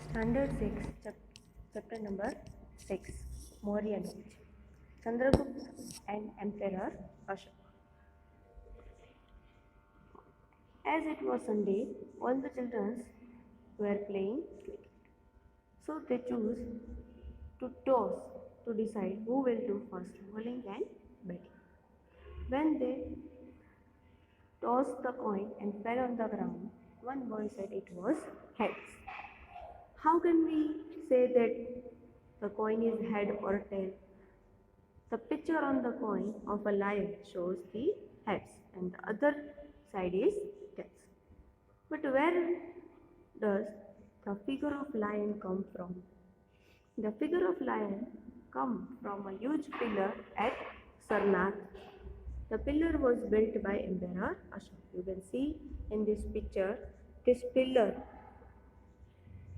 Standard 6, chapter number 6, Mauryan Age. Chandragupta and Emperor Ashoka. As it was Sunday, all the children were playing cricket. So they chose to toss to decide who will do first, bowling and batting. When they tossed the coin and fell on the ground, one boy said it was heads. How can we say that the coin is head or tail? The picture on the coin of a lion shows the heads and the other side is tails. But where does the figure of lion come from? The figure of lion comes from a huge pillar at Sarnath. The pillar was built by Emperor Ashoka. You can see in this picture, this pillar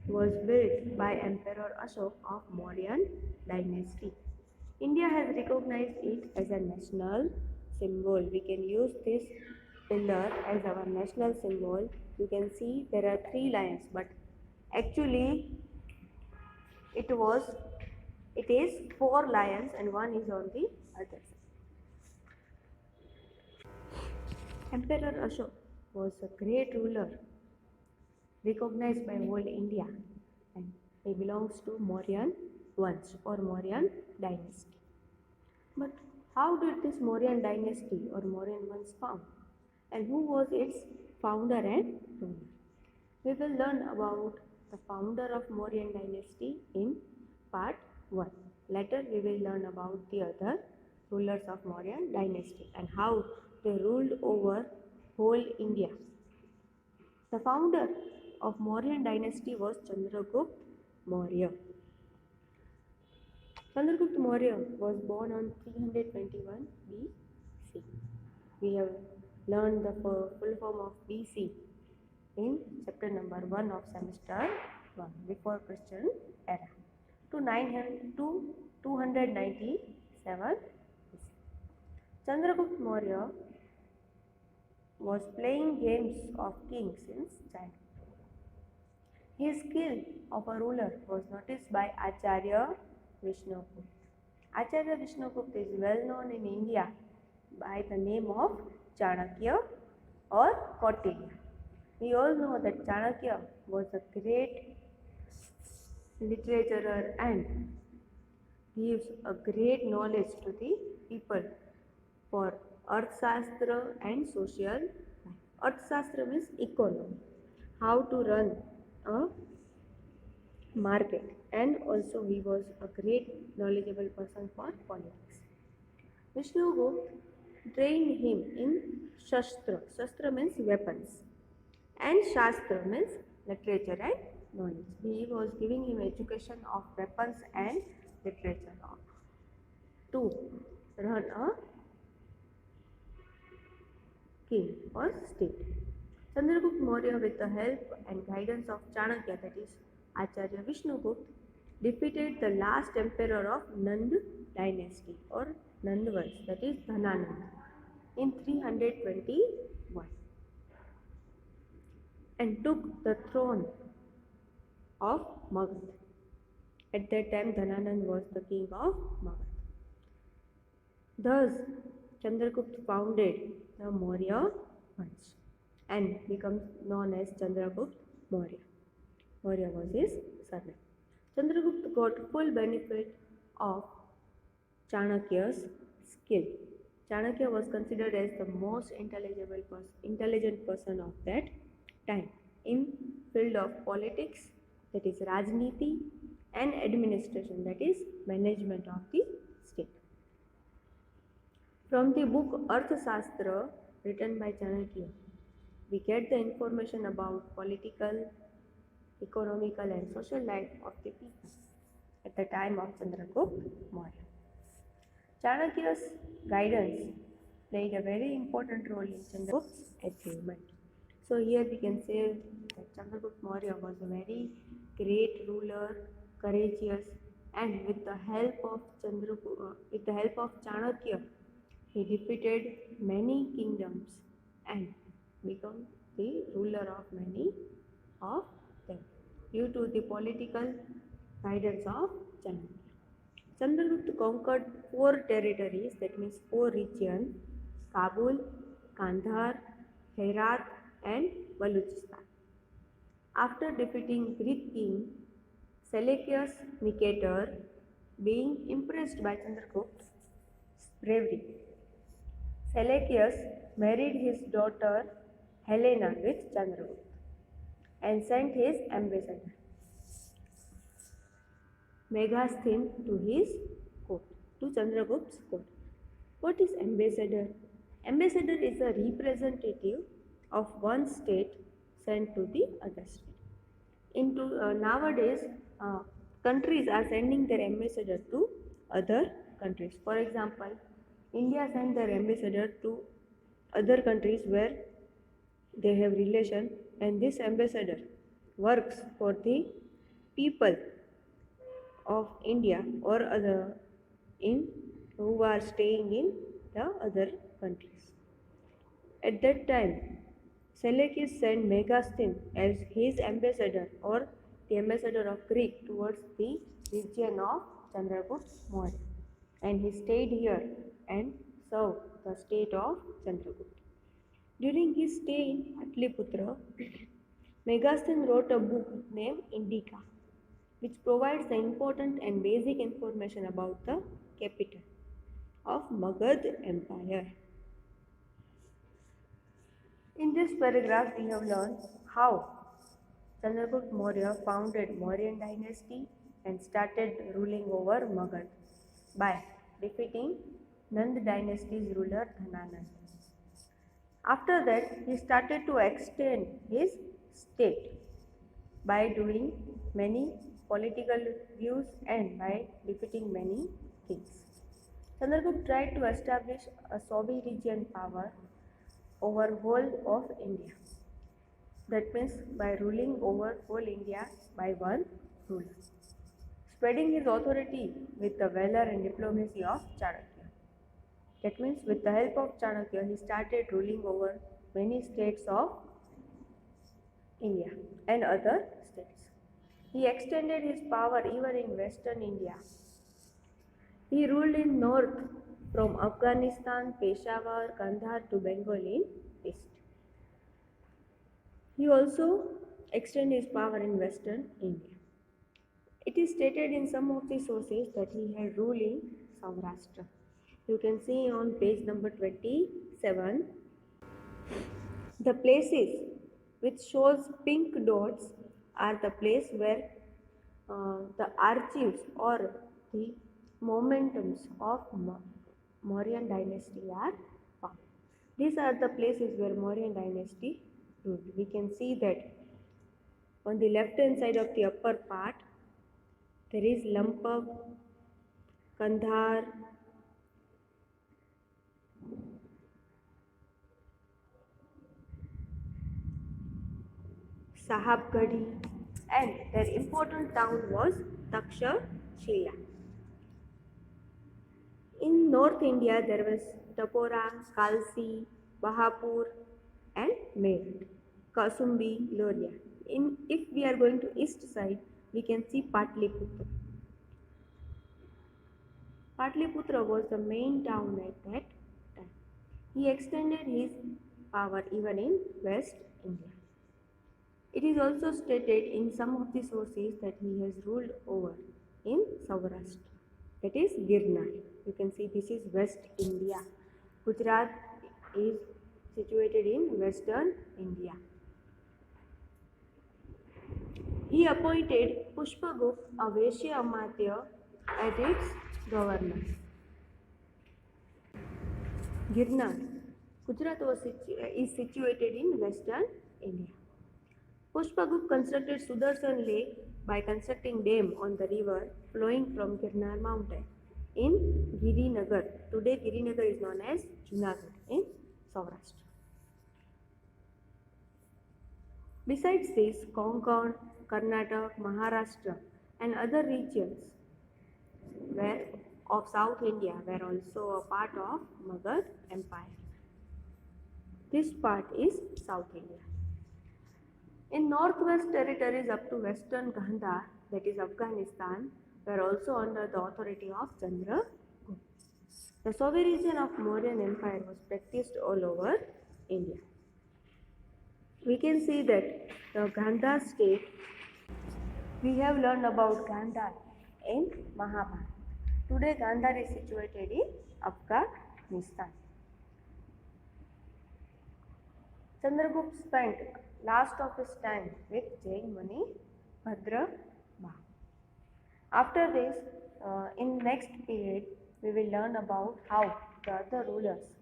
was built by Emperor Ashok of Mauryan dynasty. India has recognized it as a national symbol. We can use this pillar as our national symbol. You can see there are 3 lions, but actually it is 4 lions and one is on the other side. Emperor Ashok was a great ruler recognized by whole India and he belongs to Mauryan Vansh or Mauryan dynasty. But how did this Mauryan dynasty or Mauryan Vansh found? And who was its founder and ruler? We will learn about the founder of Mauryan dynasty in part 1. Later we will learn about the other rulers of Mauryan dynasty and how they ruled over whole India. The founder of Mauryan dynasty was Chandragupta Maurya. Chandragupta Maurya was born on 321 BC. We have learned the full form of BC in chapter number 1 of semester 1 before Christian era to 297 BC. Chandragupta Maurya was playing games of king since childhood. His skill of a ruler was noticed by Acharya Vishnugupta. Acharya Vishnugupta is well known in India by the name of Chanakya or Kautilya. We all know that Chanakya was a great literatore and gives a great knowledge to the people for Arthashastra and social life. Arthashastra means economy, how to run a market, and also he was a great knowledgeable person for politics. Vishnugupta trained him in Shastra. Shastra means weapons and Shastra means literature and knowledge. He was giving him education of weapons and literature to run a king or state. Chandragupta Maurya, with the help and guidance of Chanakya, that is Acharya Vishnugupta, defeated the last emperor of Nand dynasty or Nandvansh, that is Dhananand, in 321 and took the throne of Magadha. At that time, Dhananand was the king of Magadha. Thus, Chandragupta founded the Maurya Vansh and becomes known as Chandragupta Maurya. Maurya was his surname. Chandragupta got full benefit of Chanakya's skill. Chanakya was considered as the most intelligent person of that time in field of politics, that is Rajniti, and administration, that is management of the state. From the book Arthashastra written by Chanakya, we get the information about political, economical and social life of the people at the time of Chandragupta Maurya. Chanakya's guidance played a very important role in Chandragupta's achievement. So here we can say that Chandragupta Maurya was a very great ruler, courageous, and with the help of Chanakya, he defeated many kingdoms and became the ruler of many of them. Due to to the political guidance of Chandragupta. Chandragupta conquered 4 territories, that means 4 regions: Kabul, Kandahar, Herat, and Baluchistan. After defeating Greek king Seleucus Nicator, being impressed by Chandragupta's bravery, Seleucus married his daughter Helena with Chandragupta and sent his ambassador Megasthenes to his court, to Chandragupta's court. What is ambassador? Ambassador is a representative of one state sent to the other state. Nowadays, countries are sending their ambassador to other countries. For example, India sent their ambassador to other countries where they have relation, and this ambassador works for the people of India or other in who are staying in the other countries. At that time, Seleucus sent Megasthenes as his ambassador or the ambassador of Greek towards the region of Chandragupta Maurya, and he stayed here and served the state of Chandragupta. During his stay in Patliputra, Megasthenes wrote a book named Indica, which provides the important and basic information about the capital of Magad Empire. In this paragraph, we have learned how Chandragupta Maurya founded Mauryan dynasty and started ruling over Magad by defeating Nand dynasty's ruler Dhananand. After that, he started to extend his state by doing many political views and by defeating many kings. Chandragupta tried to establish a sovereign power over whole of India. That means by ruling over whole India by one ruler, spreading his authority with the valor and diplomacy of Chanakya. That means with the help of Chanakya, he started ruling over many states of India and other states. He extended his power even in western India. He ruled in north from Afghanistan, Peshawar, Kandahar to Bengal in east. He also extended his power in western India. It is stated in some of the sources that he had ruled in Saurashtra. You can see on page number 27. The places which shows pink dots are the place where the archives or the momentums of Mauryan dynasty are found. These are the places where Mauryan dynasty ruled. We can see that on the left hand side of the upper part there is Lampak, Kandahar, Sahabgadi, and their important town was Takshashila. In North India, there was Tapora, Kalsi, Bahapur, and Meerut, Kasumbi, Loria. If we are going to east side, we can see Patliputra. Patliputra was the main town at that time. He extended his power even in West India. It is also stated in some of the sources that he has ruled over in Saurashtra, that is Girnar. You can see this is West India. Gujarat is situated in Western India. He appointed Pushpagupta, a Vaishya Amatya, as its governor. Girnar, Gujarat is situated in Western India. Pushpagupta constructed Sudarshan Lake by constructing dam on the river flowing from Girnar mountain in Girinagar. Today Girinagar is known as Junagadh in Saurashtra. Besides this, Konkan, Karnataka, Maharashtra and other regions of South India were also a part of Magad Empire. This part is South India. In Northwest territories up to Western Gandhar, that is Afghanistan, were also under the authority of Chandragupta. The sovereignty of Mauryan Empire was practiced all over India. We can see that the Gandhar state, we have learned about Gandhar in Mahabharata. Today Gandhar is situated in Afghanistan. Chandragupta spent last of his time with Jain Muni Bhadrama. After this, in next period, we will learn about how the other rulers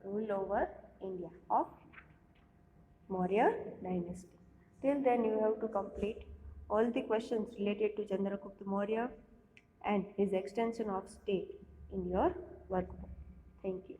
ruled over India of Maurya dynasty. Till then, you have to complete all the questions related to Chandragupta Maurya and his extension of state in your workbook. Thank you.